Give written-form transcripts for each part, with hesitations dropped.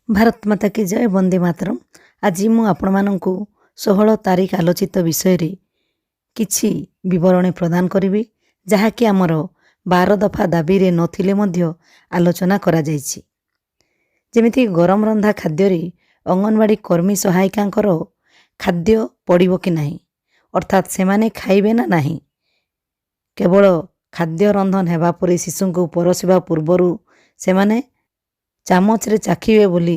भारत माता की जय। वंदे मातरम। आज मु आपण माननकु 16 तारीख आलोचित विषय रे किछि विवरणी प्रदान करिवि, जहाँकि आमर 12 दफा दाबी रे नथिले मध्य आलोचना करा जायछि। जेमिति गरम रंधा खाद्य रे अंगनवाड़ी कर्मी सहायिकांकर खाद्य पड़िबो कि नाही, अर्थात सेमाने खाइबे ना नाही। केवल खाद्य रंधन हेबा परे शिशुंकु परसिबा पूर्वरु सेमाने चामच रे चाखिबे बोली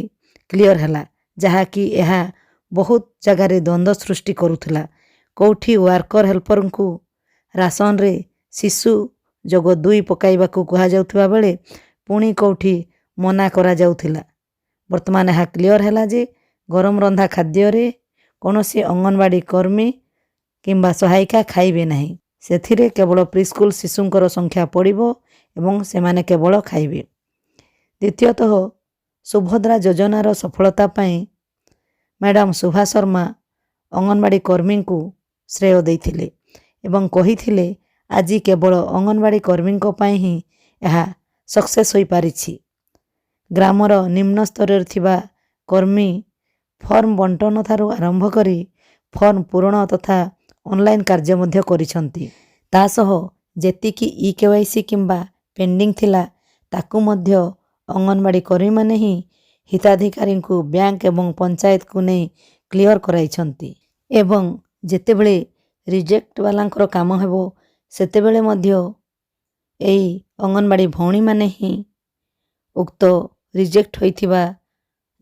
क्लियर हैला, जहाँकि यह बहुत जगार द्वंद्व सृष्टि करुथला। कौठी वर्कर हेल्पर को राशन रे शिशु जोग 2 पकाइबाकू कहा जाउथबा बेले पुणी कौठी मना करा जाउथिला। वर्तमान यह क्लियर हैला जे गरम रंधा खाद्य रे कौनसी अंगनवाड़ी कर्मी किंबा सहायिका खाइबे नहीं। सेथिरे केवल प्रीस्कूल शिशुंकर संख्या पड़िबो एवं सेमाने केवल खाइबे। द्वितीयतः सुभद्रा योजनार सफलता पाई मैडम सुभा शर्मा अंगनवाड़ी कर्मी को श्रेय देइथिले एवं कहिथिले आज केवल अंगनवाड़ी कर्मी पाई ही यह सक्सेस होई पारिछि। ग्रामर निम्न स्तर थिबा कर्मी फॉर्म बंटन थारु आरंभ करी फॉर्म पूरण तथा ऑनलाइन कार्य मध्य करिसंती। तासह जेतिकी ई-केवाईसी किंबा पेंडिंग थिला ताकू मध्य अंगनवाड़ी कर्मी माने ही हिताधिकारी को बैंक एवं पंचायत को नहीं क्लियर कराइछंती। एवं जेतेबेले रिजेक्ट वालांकर काम हेबो सेतेबेले मध्य एई अंगनवाड़ी भौणी माने ही उक्त रिजेक्ट होइथिबा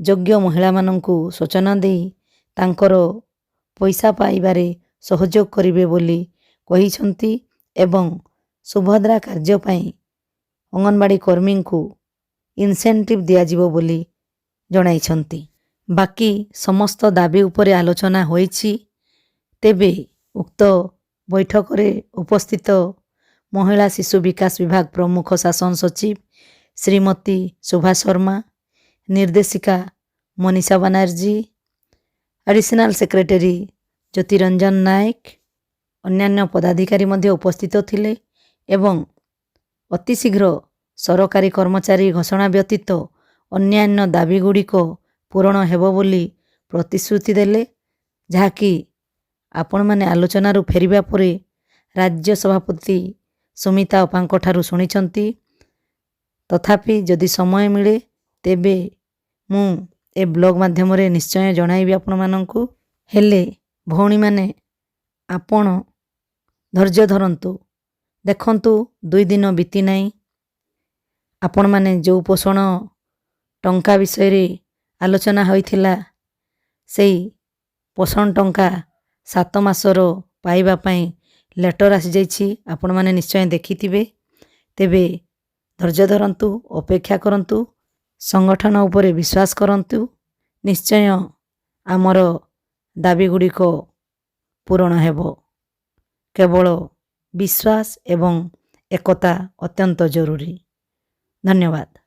योग्य महिला माननकु सूचना देई तांकर पैसा पाइबारे सहयोग करिवे बोली कहिछंती। एवं सुभद्रा कार्य पाई अंगनवाड़ी कर्मी को इनसेंटिव दिया जिवो बोली जणाइछंती। बाकी समस्त दाबी उपरे आलोचना होइछि। तेबे उक्त बैठक रे उपस्थित महिला शिशु विकास विभाग प्रमुख शासन सचिव श्रीमती सुभा शर्मा, निर्देशिका मनीषा बनर्जी, एडिशनल सेक्रेटरी ज्योतिरंजन नायक, अन्यान्य पदाधिकारी मध्य उपस्थित थिले एवं अतिशीघ्र सरकारी कर्मचारी घोषणा व्यतीत अन्यान्य दाबी गुड़िक पूरण हेबो बोली प्रतिश्रुति देले, जहाँकि आपण माने आलोचनारू फेरिबा परे राज्य सभापति सुमिता अपांक ठारू शुणिछंती। तथापि जदि समय मिले तेबे मु ए ब्लॉग माध्यम रे निश्चय जणाइबी आपण माननकु। हेले भौणी माने आपण धैर्य धरंतु, देखंतु 2 दिन बीती नाही। आपण माने जो पोषण टंका विषय रे आलोचना होइथिला सेई पोषण टंका 7 मासर पाइबा पाई लेटर आसी जाइछि। आपण माने निश्चय देखिथिबे। तेबे धैर्य धरंतु, अपेक्षा करंतु, संगठन उपरे विश्वास करंतु। निश्चय आमर दाबी गुड़िक पूरण हेबो। केवल विश्वास एवं एकता अत्यंत जरूरी। धन्यवाद।